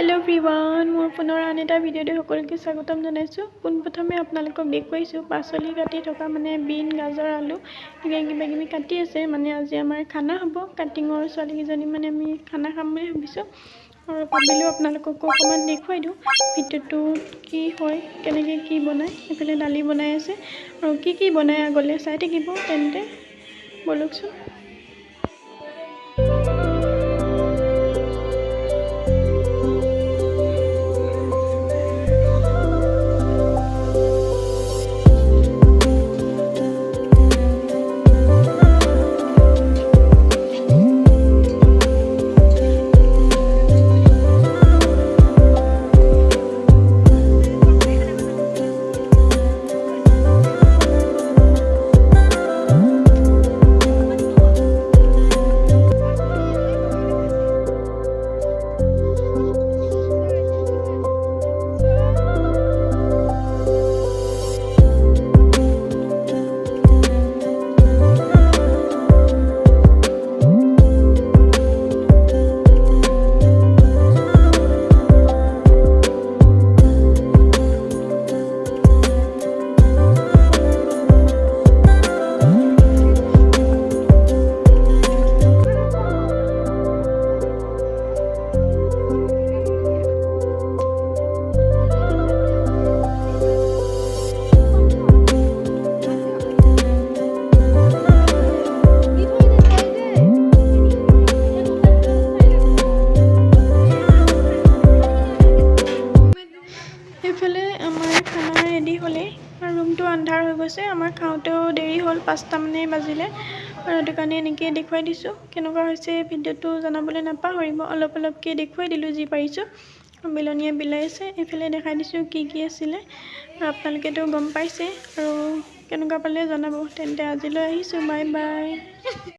Hello everyone मोर पुনৰ আন এটা ভিডিঅ'তে সকলোকে স্বাগতম জনাইছো। পোনপ্ৰথমে আপোনালোকক দেখুৱাইছো পাচলি কাটি থকা মানে বিন গাজৰ আলু কিবা কিবি কাটি আছে মানে আজি আমাৰ খানা হ'ব কাটিঙৰ ছোৱালী কিজনী মানে আমি খানা খাম বুলি ভাবিছো আৰু ভাবিলো আপোনালোকক অকমান দেখুৱাই দিও ভিডিঅ'টো কি হয় কেনেকৈ কি বনায় এফালে দালি বনাই আছে আৰু কি বনায় আগলৈ চাই থাকিব তেন্তে বলকচোন। এফালে আমাৰ খানা ৰেডি হ'লে আৰু ৰুমটো আন্ধাৰ হৈ গৈছে আমাৰ খাওঁতেও দেৰি হ'ল 5টা মানে বাজিলে আৰু সেইটো কাৰণে এনেকৈ দেখুৱাই দিছোঁ কেনেকুৱা হৈছে ভিডিঅ'টো জনাবলৈ নাপাহৰিব অলপকৈ দেখুৱাই দিলোঁ যি পাৰিছোঁ বিলনীয়ে বিলাইছে এইফালে দেখাই দিছোঁ কি আছিলে আৰু আপোনালোকেতো গম পাইছে আৰু কেনেকুৱা পালে জনাব তেন্তে আজিলৈ আহিছোঁ বাই বাই।